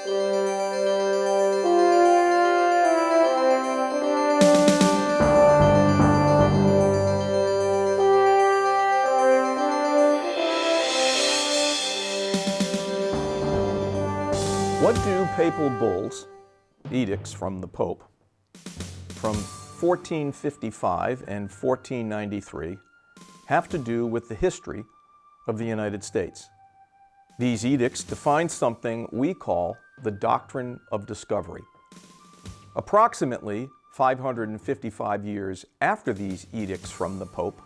What do papal bulls, edicts from the Pope, from 1455 and 1493 have to do with the history of the United States? These edicts define something we call the Doctrine of Discovery. Approximately 555 years after these edicts from the Pope,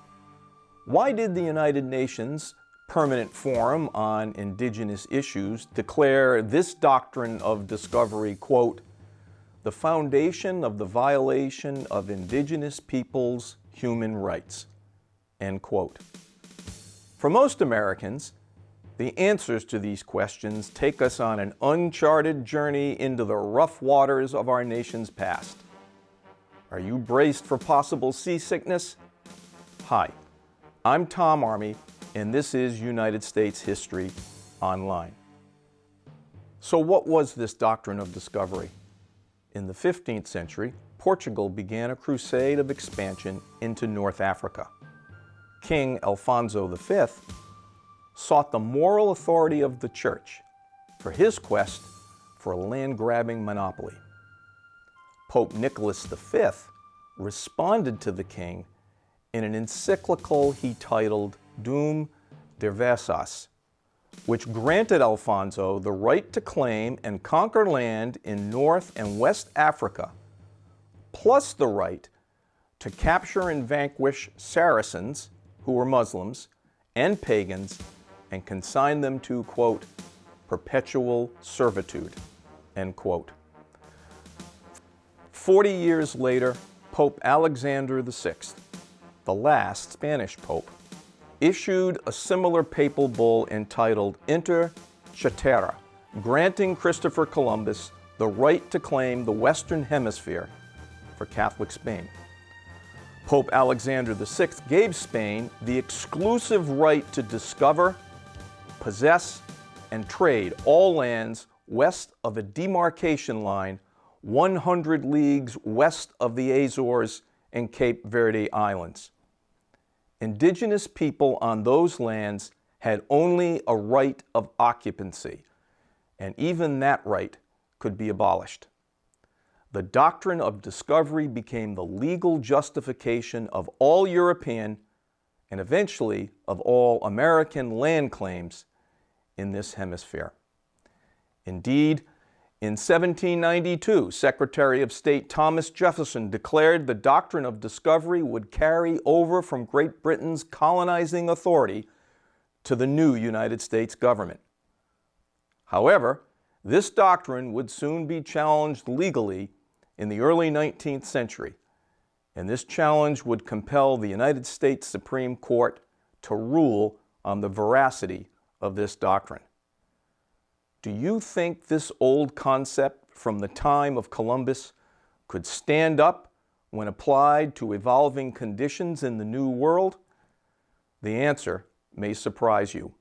why did the United Nations Permanent Forum on Indigenous Issues declare this doctrine of discovery, quote, the foundation of the violation of indigenous peoples' human rights, end quote? For most Americans, the answers to these questions take us on an uncharted journey into the rough waters of our nation's past. Are you braced for possible seasickness? Hi, I'm Tom Army, and this is United States History Online. So what was this doctrine of discovery? In the 15th century, Portugal began a crusade of expansion into North Africa. King Alfonso V sought the moral authority of the Church for his quest for a land-grabbing monopoly. Pope Nicholas V responded to the king in an encyclical he titled Dum Diversas, which granted Alfonso the right to claim and conquer land in North and West Africa, plus the right to capture and vanquish Saracens, who were Muslims, and pagans, and consign them to, quote, perpetual servitude, end quote. 40 years later, Pope Alexander VI, the last Spanish pope, issued a similar papal bull entitled Inter Cetera, granting Christopher Columbus the right to claim the Western Hemisphere for Catholic Spain. Pope Alexander VI gave Spain the exclusive right to discover, possess, and trade all lands west of a demarcation line 100 leagues west of the Azores and Cape Verde Islands. Indigenous people on those lands had only a right of occupancy, and even that right could be abolished. The doctrine of discovery became the legal justification of all European and eventually of all American land claims in this hemisphere. Indeed, in 1792, Secretary of State Thomas Jefferson declared the doctrine of discovery would carry over from Great Britain's colonizing authority to the new United States government. However, this doctrine would soon be challenged legally in the early 19th century, and this challenge would compel the United States Supreme Court to rule on the veracity of this doctrine. Do you think this old concept from the time of Columbus could stand up when applied to evolving conditions in the New World? The answer may surprise you.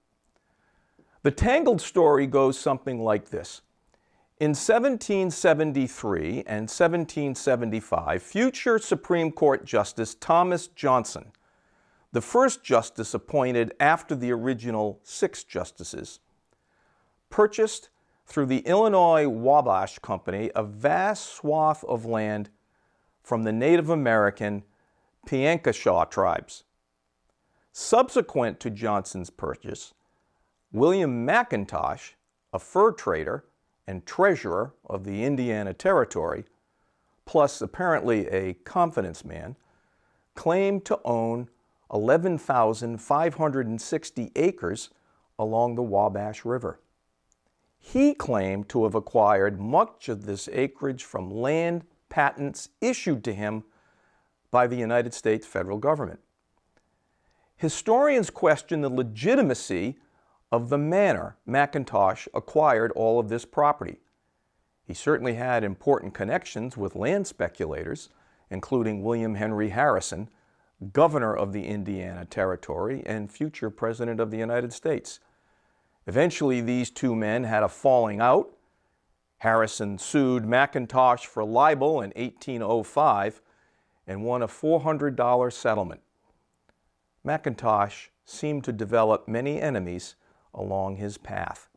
The tangled story goes something like this. In 1773 and 1775, future Supreme Court Justice Thomas Johnson, the first justice appointed after the original 6 justices, purchased through the Illinois Wabash Company a vast swath of land from the Native American Piankashaw tribes. Subsequent to Johnson's purchase, William McIntosh, a fur trader and treasurer of the Indiana Territory, plus apparently a confidence man, claimed to own 11,560 acres along the Wabash River. He claimed to have acquired much of this acreage from land patents issued to him by the United States federal government. Historians question the legitimacy of the manner McIntosh acquired all of this property. He certainly had important connections with land speculators, including William Henry Harrison, governor of the Indiana Territory and future President of the United States. Eventually, these two men had a falling out, Harrison sued McIntosh for libel in 1805 and won a $400 settlement. McIntosh seemed to develop many enemies along his path.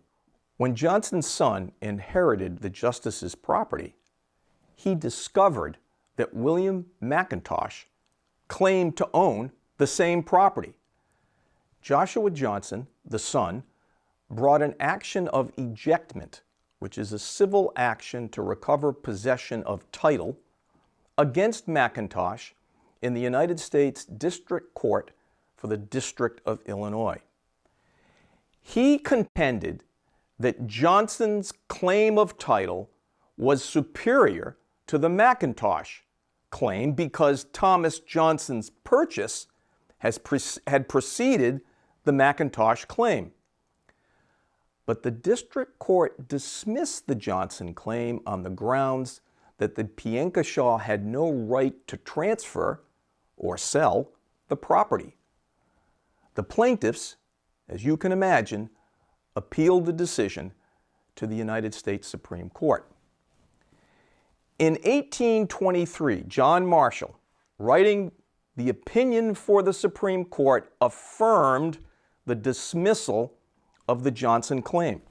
When Johnson's son inherited the justice's property, he discovered that William McIntosh claimed to own the same property. Joshua Johnson, the son, brought an action of ejectment, which is a civil action to recover possession of title, against McIntosh in the United States District Court for the District of Illinois. He contended that Johnson's claim of title was superior to the McIntosh claim because Thomas Johnson's purchase had preceded the McIntosh claim. But the district court dismissed the Johnson claim on the grounds that the Piankashaw had no right to transfer or sell the property. The plaintiffs, as you can imagine, appealed the decision to the United States Supreme Court. In 1823, John Marshall, writing the opinion for the Supreme Court, affirmed the dismissal of the Johnson claim.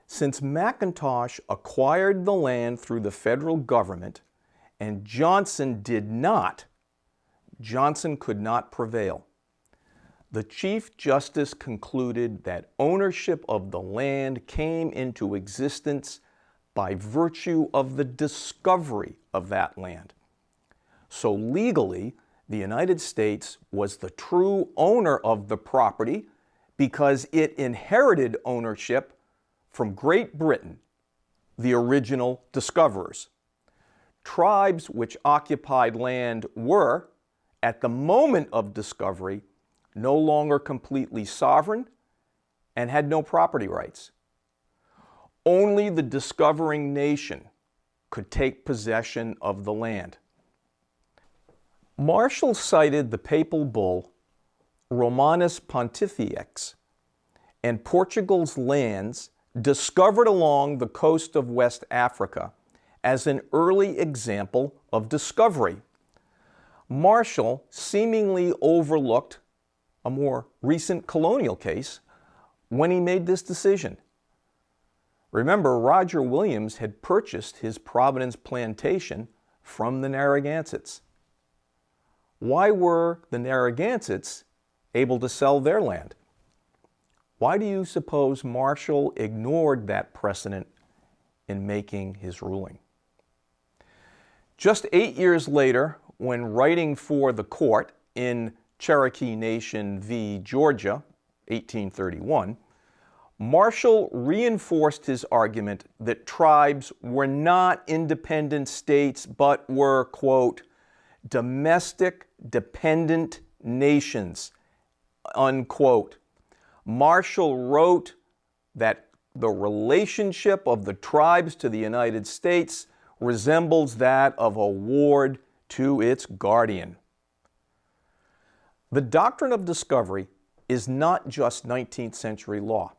Since McIntosh acquired the land through the federal government and Johnson did not, Johnson could not prevail. The Chief Justice concluded that ownership of the land came into existence by virtue of the discovery of that land. So legally, the United States was the true owner of the property because it inherited ownership from Great Britain, the original discoverers. Tribes which occupied land were, at the moment of discovery, no longer completely sovereign and had no property rights. Only the discovering nation could take possession of the land. Marshall cited the papal bull Romanus Pontifex and Portugal's lands discovered along the coast of West Africa as an early example of discovery. Marshall seemingly overlooked a more recent colonial case when he made this decision. Remember, Roger Williams had purchased his Providence plantation from the Narragansetts. Why were the Narragansetts able to sell their land? Why do you suppose Marshall ignored that precedent in making his ruling? Just 8 years later, when writing for the court in Cherokee Nation v. Georgia, 1831, Marshall reinforced his argument that tribes were not independent states but were, quote, domestic dependent nations, unquote. Marshall wrote that the relationship of the tribes to the United States resembles that of a ward to its guardian. The Doctrine of Discovery is not just 19th century law.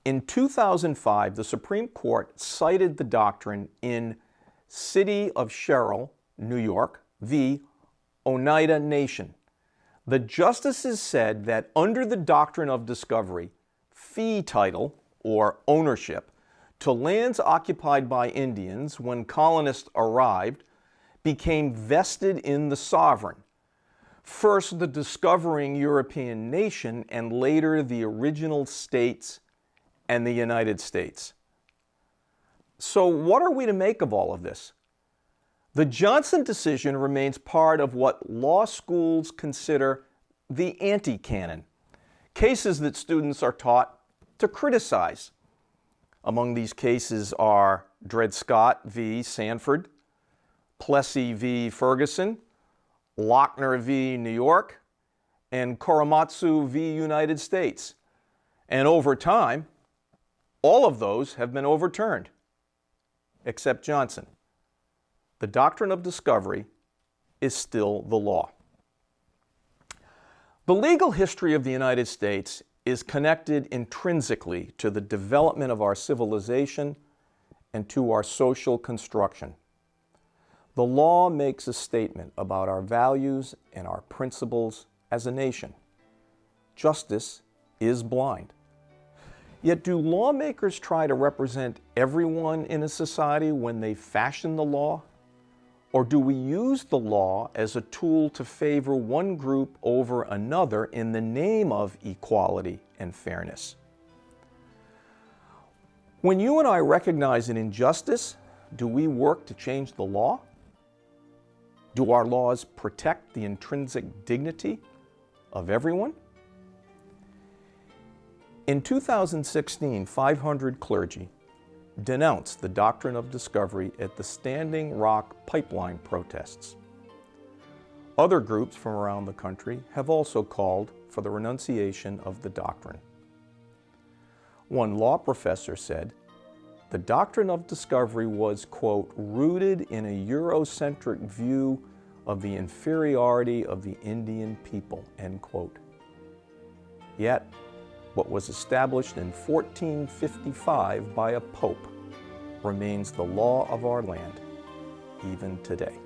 In 2005, the Supreme Court cited the doctrine in City of Sherrill, New York, v. Oneida Nation. The justices said that under the Doctrine of Discovery, fee title, or ownership, to lands occupied by Indians when colonists arrived became vested in the sovereign. First, the discovering European nation, and later the original states and the United States. So what are we to make of all of this? The Johnson decision remains part of what law schools consider the anti-canon, cases that students are taught to criticize. Among these cases are Dred Scott v. Sanford, Plessy v. Ferguson, Lochner v. New York, and Korematsu v. United States. And over time, all of those have been overturned, except Johnson. The Doctrine of Discovery is still the law. The legal history of the United States is connected intrinsically to the development of our civilization and to our social construction. The law makes a statement about our values and our principles as a nation. Justice is blind. Yet do lawmakers try to represent everyone in a society when they fashion the law? Or do we use the law as a tool to favor one group over another in the name of equality and fairness? When you and I recognize an injustice, do we work to change the law? Do our laws protect the intrinsic dignity of everyone? In 2016, 500 clergy denounced the Doctrine of Discovery at the Standing Rock pipeline protests. Other groups from around the country have also called for the renunciation of the doctrine. One law professor said, "The Doctrine of Discovery was, quote, rooted in a Eurocentric view of the inferiority of the Indian people," end quote. Yet, what was established in 1455 by a pope remains the law of our land, even today.